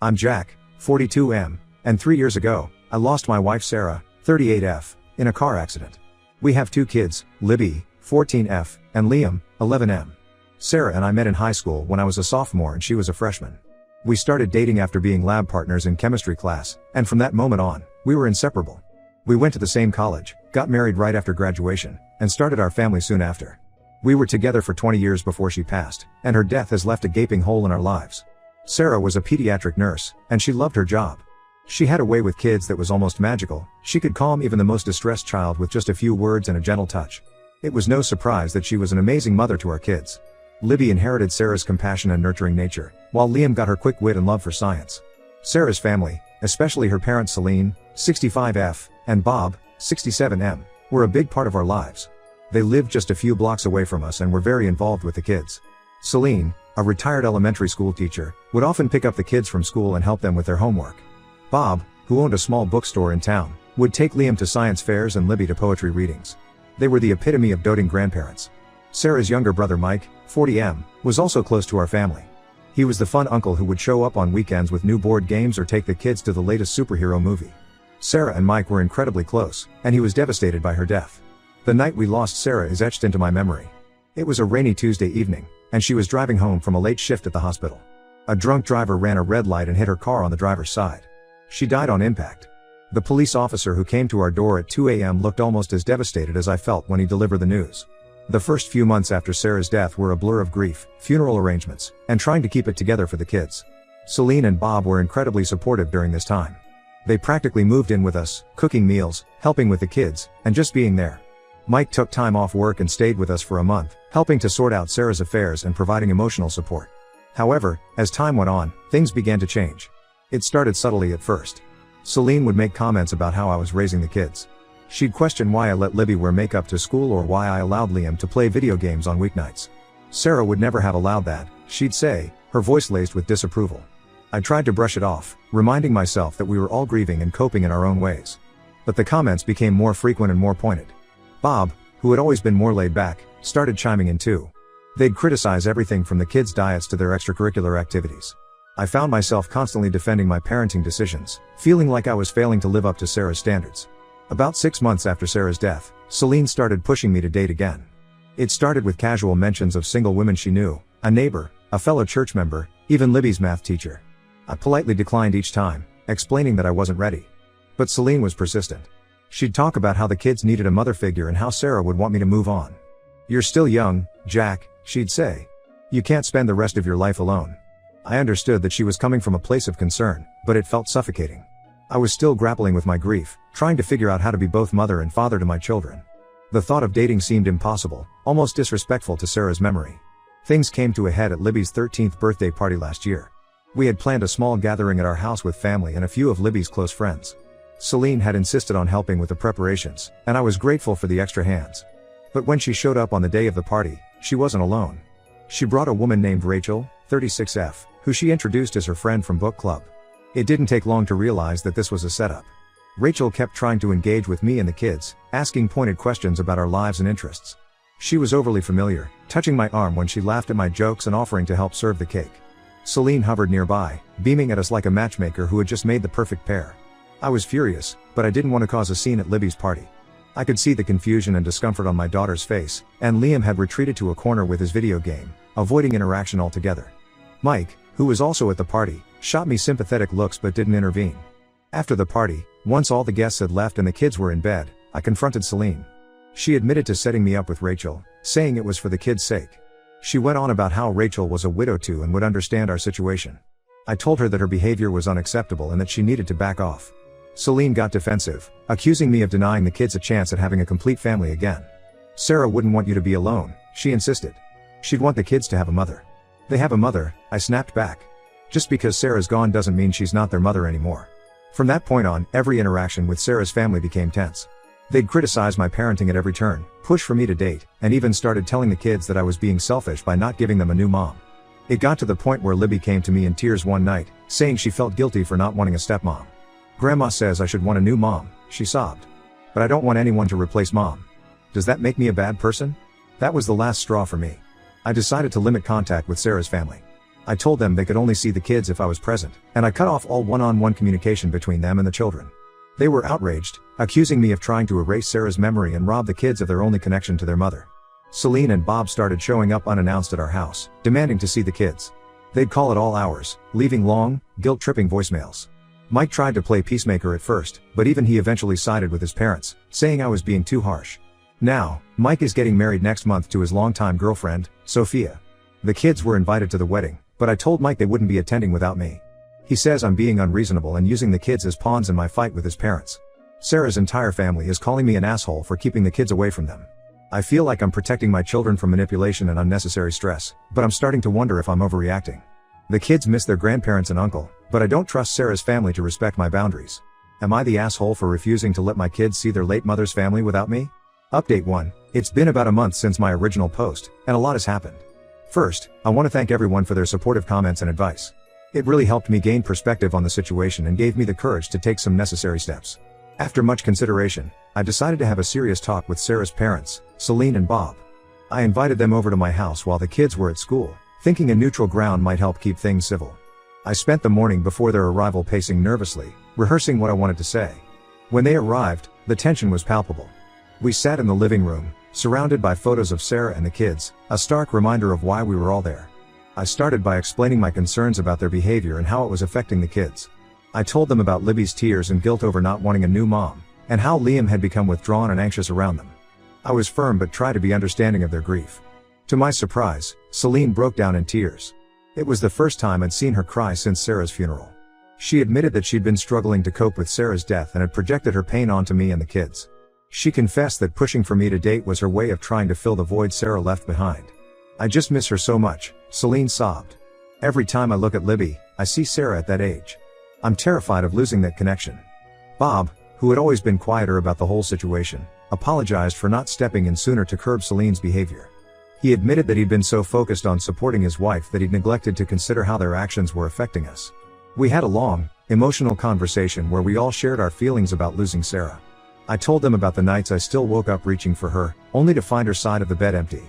I'm Jack, 42M, and 3 years ago, I lost my wife Sarah, 38F, in a car accident. We have 2 kids, Libby, 14F, and Liam, 11M. Sarah and I met in high school when I was a sophomore and she was a freshman. We started dating after being lab partners in chemistry class, and from that moment on, we were inseparable. We went to the same college, got married right after graduation, and started our family soon after. We were together for 20 years before she passed, and her death has left a gaping hole in our lives. Sarah was a pediatric nurse, and she loved her job. She had a way with kids that was almost magical. She could calm even the most distressed child with just a few words and a gentle touch. It was no surprise that she was an amazing mother to our kids. Libby inherited Sarah's compassion and nurturing nature, while Liam got her quick wit and love for science. Sarah's family, especially her parents Celine, 65F, and Bob, 67M, were a big part of our lives. They lived just a few blocks away from us and were very involved with the kids. Celine, a retired elementary school teacher, would often pick up the kids from school and help them with their homework. Bob, who owned a small bookstore in town, would take Liam to science fairs and Libby to poetry readings. They were the epitome of doting grandparents. Sarah's younger brother Mike, 40M, was also close to our family. He was the fun uncle who would show up on weekends with new board games or take the kids to the latest superhero movie. Sarah and Mike were incredibly close, and he was devastated by her death. The night we lost Sarah is etched into my memory. It was a rainy Tuesday evening, and she was driving home from a late shift at the hospital. A drunk driver ran a red light and hit her car on the driver's side. She died on impact. The police officer who came to our door at 2 a.m. looked almost as devastated as I felt when he delivered the news. The first few months after Sarah's death were a blur of grief, funeral arrangements, and trying to keep it together for the kids. Celine and Bob were incredibly supportive during this time. They practically moved in with us, cooking meals, helping with the kids, and just being there. Mike took time off work and stayed with us for a month, helping to sort out Sarah's affairs and providing emotional support. However, as time went on, things began to change. It started subtly at first. Celine would make comments about how I was raising the kids. She'd question why I let Libby wear makeup to school or why I allowed Liam to play video games on weeknights. Sarah would never have allowed that, she'd say, her voice laced with disapproval. I tried to brush it off, reminding myself that we were all grieving and coping in our own ways. But the comments became more frequent and more pointed. Bob, who had always been more laid back, started chiming in too. They'd criticize everything from the kids' diets to their extracurricular activities. I found myself constantly defending my parenting decisions, feeling like I was failing to live up to Sarah's standards. About 6 months after Sarah's death, Celine started pushing me to date again. It started with casual mentions of single women she knew, a neighbor, a fellow church member, even Libby's math teacher. I politely declined each time, explaining that I wasn't ready. But Celine was persistent. She'd talk about how the kids needed a mother figure and how Sarah would want me to move on. "You're still young, Jack," she'd say. "You can't spend the rest of your life alone." I understood that she was coming from a place of concern, but it felt suffocating. I was still grappling with my grief, trying to figure out how to be both mother and father to my children. The thought of dating seemed impossible, almost disrespectful to Sarah's memory. Things came to a head at Libby's 13th birthday party last year. We had planned a small gathering at our house with family and a few of Libby's close friends. Celine had insisted on helping with the preparations, and I was grateful for the extra hands. But when she showed up on the day of the party, she wasn't alone. She brought a woman named Rachel, 36F, who she introduced as her friend from book club. It didn't take long to realize that this was a setup. Rachel kept trying to engage with me and the kids, asking pointed questions about our lives and interests. She was overly familiar, touching my arm when she laughed at my jokes and offering to help serve the cake. Celine hovered nearby, beaming at us like a matchmaker who had just made the perfect pair. I was furious, but I didn't want to cause a scene at Libby's party. I could see the confusion and discomfort on my daughter's face, and Liam had retreated to a corner with his video game, avoiding interaction altogether. Mike, who was also at the party, shot me sympathetic looks but didn't intervene. After the party, once all the guests had left and the kids were in bed, I confronted Celine. She admitted to setting me up with Rachel, saying it was for the kids' sake. She went on about how Rachel was a widow too and would understand our situation. I told her that her behavior was unacceptable and that she needed to back off. Celine got defensive, accusing me of denying the kids a chance at having a complete family again. "Sarah wouldn't want you to be alone," she insisted. "She'd want the kids to have a mother." "They have a mother," I snapped back. "Just because Sarah's gone doesn't mean she's not their mother anymore." From that point on, every interaction with Sarah's family became tense. They'd criticize my parenting at every turn, push for me to date, and even started telling the kids that I was being selfish by not giving them a new mom. It got to the point where Libby came to me in tears one night, saying she felt guilty for not wanting a stepmom. "Grandma says I should want a new mom," she sobbed. "But I don't want anyone to replace mom. Does that make me a bad person?" That was the last straw for me. I decided to limit contact with Sarah's family. I told them they could only see the kids if I was present, and I cut off all one-on-one communication between them and the children. They were outraged, accusing me of trying to erase Sarah's memory and rob the kids of their only connection to their mother. Celine and Bob started showing up unannounced at our house, demanding to see the kids. They'd call at all hours, leaving long, guilt-tripping voicemails. Mike tried to play peacemaker at first, but even he eventually sided with his parents, saying I was being too harsh. Now, Mike is getting married next month to his longtime girlfriend, Sophia. The kids were invited to the wedding, but I told Mike they wouldn't be attending without me. He says I'm being unreasonable and using the kids as pawns in my fight with his parents. Sarah's entire family is calling me an asshole for keeping the kids away from them. I feel like I'm protecting my children from manipulation and unnecessary stress, but I'm starting to wonder if I'm overreacting. The kids miss their grandparents and uncle, but I don't trust Sarah's family to respect my boundaries. Am I the asshole for refusing to let my kids see their late mother's family without me? Update 1. It's been about a month since my original post, and a lot has happened. First, I want to thank everyone for their supportive comments and advice. It really helped me gain perspective on the situation and gave me the courage to take some necessary steps. After much consideration, I decided to have a serious talk with Sarah's parents, Celine and Bob. I invited them over to my house while the kids were at school, thinking a neutral ground might help keep things civil. I spent the morning before their arrival pacing nervously, rehearsing what I wanted to say. When they arrived, the tension was palpable. We sat in the living room, surrounded by photos of Sarah and the kids, a stark reminder of why we were all there. I started by explaining my concerns about their behavior and how it was affecting the kids. I told them about Libby's tears and guilt over not wanting a new mom, and how Liam had become withdrawn and anxious around them. I was firm but tried to be understanding of their grief. To my surprise, Celine broke down in tears. It was the first time I'd seen her cry since Sarah's funeral. She admitted that she'd been struggling to cope with Sarah's death and had projected her pain onto me and the kids. She confessed that pushing for me to date was her way of trying to fill the void Sarah left behind. I just miss her so much, Celine sobbed. Every time I look at Libby, I see Sarah at that age. I'm terrified of losing that connection. Bob, who had always been quieter about the whole situation, apologized for not stepping in sooner to curb Celine's behavior. He admitted that he'd been so focused on supporting his wife that he'd neglected to consider how their actions were affecting us. We had a long, emotional conversation where we all shared our feelings about losing Sarah. I told them about the nights I still woke up reaching for her, only to find her side of the bed empty.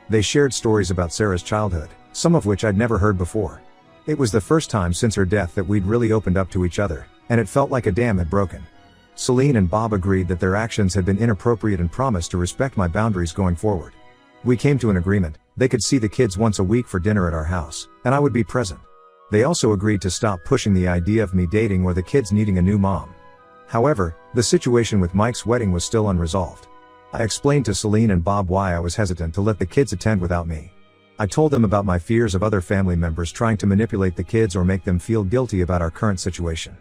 They shared stories about Sarah's childhood, some of which I'd never heard before. It was the first time since her death that we'd really opened up to each other, and it felt like a dam had broken. Celine and Bob agreed that their actions had been inappropriate and promised to respect my boundaries going forward. We came to an agreement: they could see the kids once a week for dinner at our house, and I would be present. They also agreed to stop pushing the idea of me dating or the kids needing a new mom. However, the situation with Mike's wedding was still unresolved. I explained to Celine and Bob why I was hesitant to let the kids attend without me. I told them about my fears of other family members trying to manipulate the kids or make them feel guilty about our current situation.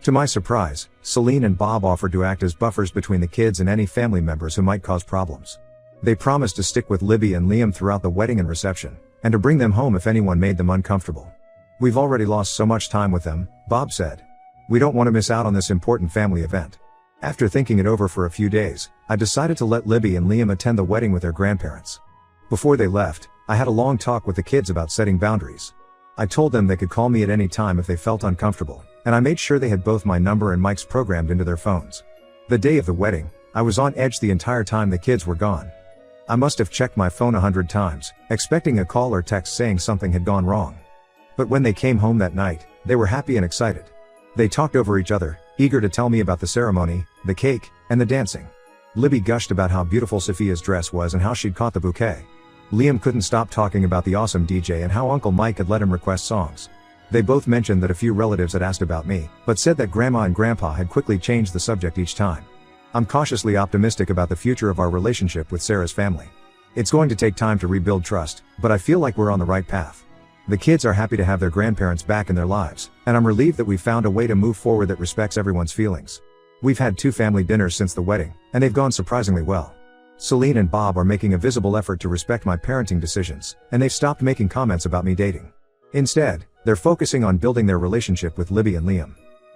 To my surprise, Celine and Bob offered to act as buffers between the kids and any family members who might cause problems. They promised to stick with Libby and Liam throughout the wedding and reception, and to bring them home if anyone made them uncomfortable. We've already lost so much time with them, Bob said. We don't want to miss out on this important family event. After thinking it over for a few days, I decided to let Libby and Liam attend the wedding with their grandparents. Before they left, I had a long talk with the kids about setting boundaries. I told them they could call me at any time if they felt uncomfortable, and I made sure they had both my number and Mike's programmed into their phones. The day of the wedding, I was on edge the entire time the kids were gone. I must have checked my phone 100 times, expecting a call or text saying something had gone wrong. But when they came home that night, they were happy and excited. They talked over each other, eager to tell me about the ceremony, the cake, and the dancing. Libby gushed about how beautiful Sophia's dress was and how she'd caught the bouquet. Liam couldn't stop talking about the awesome DJ and how Uncle Mike had let him request songs. They both mentioned that a few relatives had asked about me, but said that Grandma and Grandpa had quickly changed the subject each time. I'm cautiously optimistic about the future of our relationship with Sarah's family. It's going to take time to rebuild trust, but I feel like we're on the right path. The kids are happy to have their grandparents back in their lives, and I'm relieved that we've found a way to move forward that respects everyone's feelings. We've had 2 family dinners since the wedding, and they've gone surprisingly well. Celine and Bob are making a visible effort to respect my parenting decisions, and they've stopped making comments about me dating. Instead, they're focusing on building their relationship with Libby and Liam.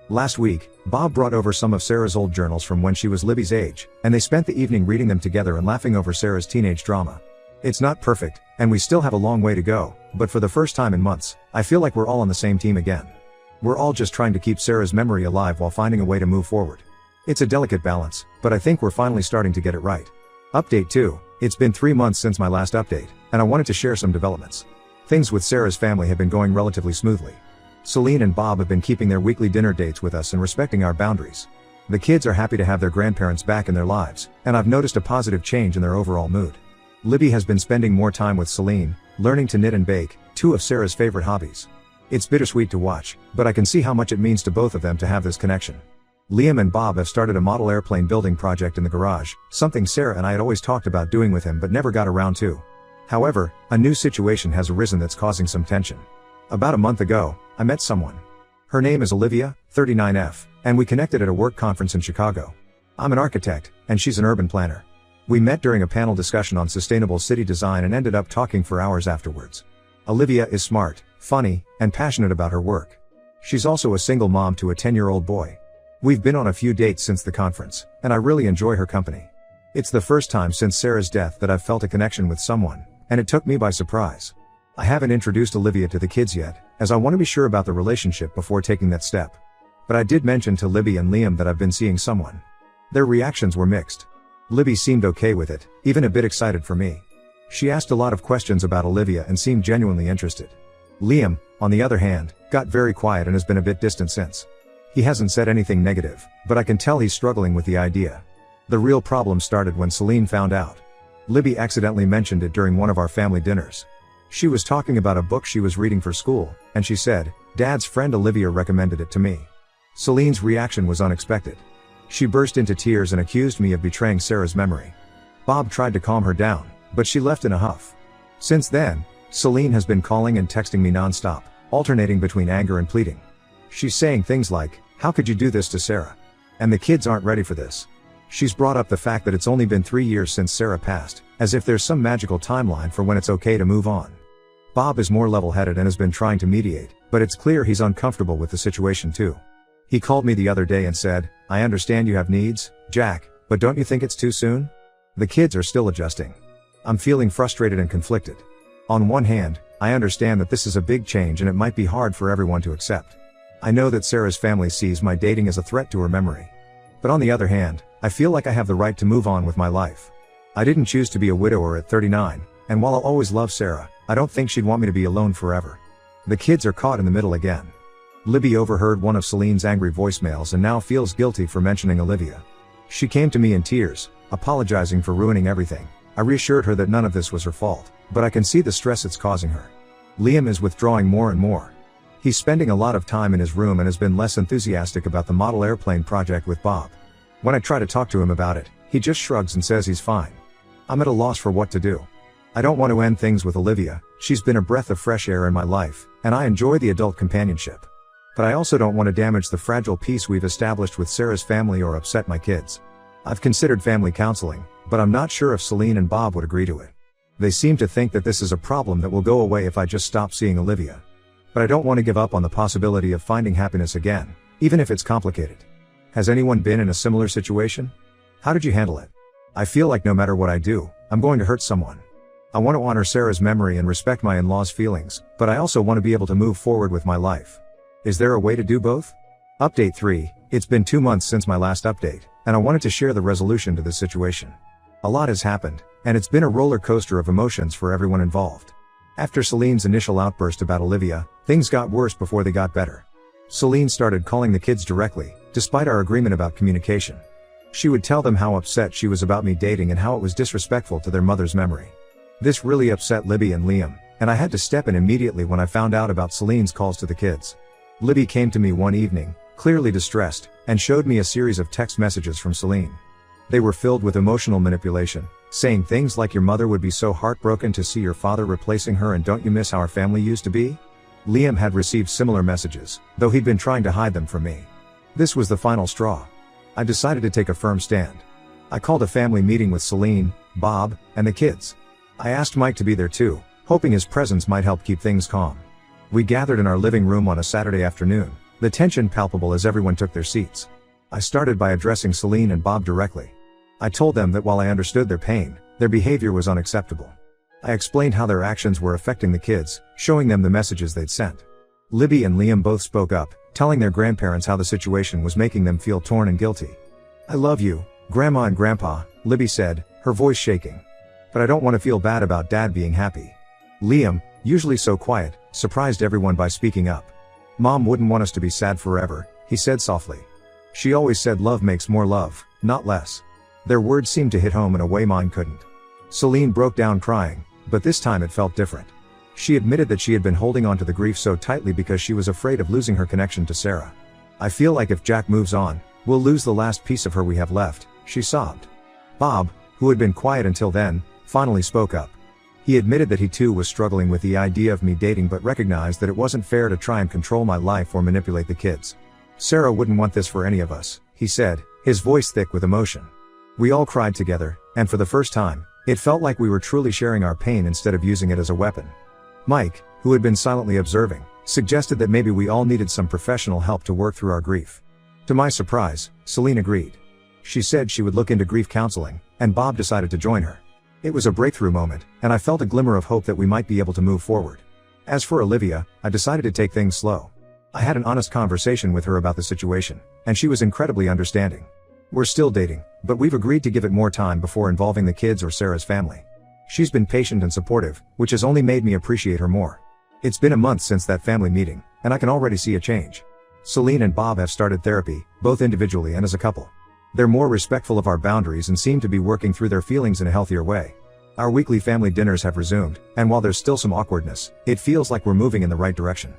Last week, Bob brought over some of Sarah's old journals from when she was Libby's age, and they spent the evening reading them together and laughing over Sarah's teenage drama. It's not perfect, and we still have a long way to go, but for the first time in months, I feel like we're all on the same team again. We're all just trying to keep Sarah's memory alive while finding a way to move forward. It's a delicate balance, but I think we're finally starting to get it right. Update 2. It's been 3 months since my last update, and I wanted to share some developments. Things with Sarah's family have been going relatively smoothly. Celine and Bob have been keeping their weekly dinner dates with us and respecting our boundaries. The kids are happy to have their grandparents back in their lives, and I've noticed a positive change in their overall mood. Libby has been spending more time with Celine, learning to knit and bake, two of Sarah's favorite hobbies. It's bittersweet to watch, but I can see how much it means to both of them to have this connection. Liam and Bob have started a model airplane building project in the garage, something Sarah and I had always talked about doing with him but never got around to. However, a new situation has arisen that's causing some tension. About a month ago, I met someone. Her name is Olivia, 39F, and we connected at a work conference in Chicago. I'm an architect, and she's an urban planner. We met during a panel discussion on sustainable city design and ended up talking for hours afterwards. Olivia is smart, funny, and passionate about her work. She's also a single mom to a 10-year-old boy. We've been on a few dates since the conference, and I really enjoy her company. It's the first time since Sarah's death that I've felt a connection with someone, and it took me by surprise. I haven't introduced Olivia to the kids yet, as I want to be sure about the relationship before taking that step. But I did mention to Libby and Liam that I've been seeing someone. Their reactions were mixed. Libby seemed okay with it, even a bit excited for me. She asked a lot of questions about Olivia and seemed genuinely interested. Liam, on the other hand, got very quiet and has been a bit distant since. He hasn't said anything negative, but I can tell he's struggling with the idea. The real problem started when Celine found out. Libby accidentally mentioned it during one of our family dinners. She was talking about a book she was reading for school, and she said, "Dad's friend Olivia recommended it to me." Celine's reaction was unexpected. She burst into tears and accused me of betraying Sarah's memory. Bob tried to calm her down, but she left in a huff. Since then, Celine has been calling and texting me non-stop, alternating between anger and pleading. She's saying things like, "How could you do this to Sarah? And the kids aren't ready for this." She's brought up the fact that it's only been 3 years since Sarah passed, as if there's some magical timeline for when it's okay to move on. Bob is more level-headed and has been trying to mediate, but it's clear he's uncomfortable with the situation too. He called me the other day and said, "I understand you have needs, Jack, but don't you think it's too soon?" The kids are still adjusting. I'm feeling frustrated and conflicted. On one hand, I understand that this is a big change and it might be hard for everyone to accept. I know that Sarah's family sees my dating as a threat to her memory. But on the other hand, I feel like I have the right to move on with my life. I didn't choose to be a widower at 39, and while I'll always love Sarah, I don't think she'd want me to be alone forever. The kids are caught in the middle again. Libby overheard one of Celine's angry voicemails and now feels guilty for mentioning Olivia. She came to me in tears, apologizing for ruining everything. I reassured her that none of this was her fault, but I can see the stress it's causing her. Liam is withdrawing more and more. He's spending a lot of time in his room and has been less enthusiastic about the model airplane project with Bob. When I try to talk to him about it, he just shrugs and says he's fine. I'm at a loss for what to do. I don't want to end things with Olivia. She's been a breath of fresh air in my life, and I enjoy the adult companionship. But I also don't want to damage the fragile peace we've established with Sarah's family or upset my kids. I've considered family counseling, but I'm not sure if Celine and Bob would agree to it. They seem to think that this is a problem that will go away if I just stop seeing Olivia. But I don't want to give up on the possibility of finding happiness again, even if it's complicated. Has anyone been in a similar situation? How did you handle it? I feel like no matter what I do, I'm going to hurt someone. I want to honor Sarah's memory and respect my in-laws' feelings, but I also want to be able to move forward with my life. Is there a way to do both? Update 3, it's been 2 months since my last update, and I wanted to share the resolution to this situation. A lot has happened, and it's been a roller coaster of emotions for everyone involved. After Celine's initial outburst about Olivia, things got worse before they got better. Celine started calling the kids directly, despite our agreement about communication. She would tell them how upset she was about me dating and how it was disrespectful to their mother's memory. This really upset Libby and Liam, and I had to step in immediately when I found out about Celine's calls to the kids. Libby came to me one evening, clearly distressed, and showed me a series of text messages from Celine. They were filled with emotional manipulation, saying things like, "Your mother would be so heartbroken to see your father replacing her, and don't you miss how our family used to be?" Liam had received similar messages, though he'd been trying to hide them from me. This was the final straw. I decided to take a firm stand. I called a family meeting with Celine, Bob, and the kids. I asked Mike to be there too, hoping his presence might help keep things calm. We gathered in our living room on a Saturday afternoon, the tension palpable as everyone took their seats. I started by addressing Celine and Bob directly. I told them that while I understood their pain, their behavior was unacceptable. I explained how their actions were affecting the kids, showing them the messages they'd sent. Libby and Liam both spoke up, telling their grandparents how the situation was making them feel torn and guilty. "I love you, Grandma and Grandpa," Libby said, her voice shaking. "But I don't want to feel bad about Dad being happy." Liam, usually so quiet, surprised everyone by speaking up. Mom wouldn't want us to be sad forever, he said softly. She always said love makes more love, not less. Their words seemed to hit home in a way mine couldn't. Celine broke down crying, but this time it felt different. She admitted that she had been holding on to the grief so tightly because she was afraid of losing her connection to Sarah. I feel like if Jack moves on, we'll lose the last piece of her we have left, she sobbed. Bob, who had been quiet until then, finally spoke up. He admitted that he too was struggling with the idea of me dating but recognized that it wasn't fair to try and control my life or manipulate the kids. Sarah wouldn't want this for any of us, he said, his voice thick with emotion. We all cried together, and for the first time, it felt like we were truly sharing our pain instead of using it as a weapon. Mike, who had been silently observing, suggested that maybe we all needed some professional help to work through our grief. To my surprise, Celine agreed. She said she would look into grief counseling, and Bob decided to join her. It was a breakthrough moment, and I felt a glimmer of hope that we might be able to move forward. As for Olivia, I decided to take things slow. I had an honest conversation with her about the situation, and she was incredibly understanding. We're still dating, but we've agreed to give it more time before involving the kids or Sarah's family. She's been patient and supportive, which has only made me appreciate her more. It's been a month since that family meeting, and I can already see a change. Celine and Bob have started therapy, both individually and as a couple. They're more respectful of our boundaries and seem to be working through their feelings in a healthier way. Our weekly family dinners have resumed, and while there's still some awkwardness, it feels like we're moving in the right direction.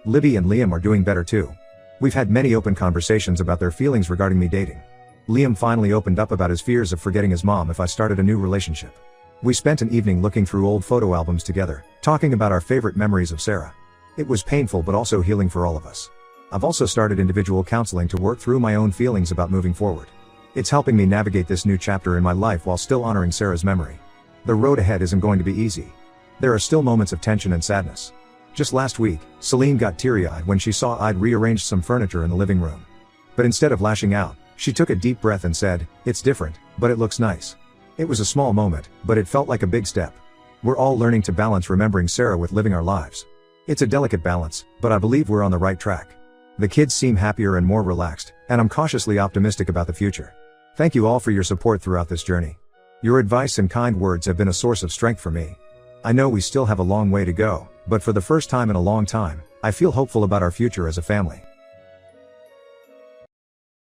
Libby and Liam are doing better too. We've had many open conversations about their feelings regarding me dating. Liam finally opened up about his fears of forgetting his mom if I started a new relationship. We spent an evening looking through old photo albums together, talking about our favorite memories of Sarah. It was painful but also healing for all of us. I've also started individual counseling to work through my own feelings about moving forward. It's helping me navigate this new chapter in my life while still honoring Sarah's memory. The road ahead isn't going to be easy. There are still moments of tension and sadness. Just last week, Celine got teary-eyed when she saw I'd rearranged some furniture in the living room. But instead of lashing out, she took a deep breath and said, "It's different, but it looks nice." It was a small moment, but it felt like a big step. We're all learning to balance remembering Sarah with living our lives. It's a delicate balance, but I believe we're on the right track. The kids seem happier and more relaxed, and I'm cautiously optimistic about the future. Thank you all for your support throughout this journey. Your advice and kind words have been a source of strength for me. I know we still have a long way to go, but for the first time in a long time, I feel hopeful about our future as a family.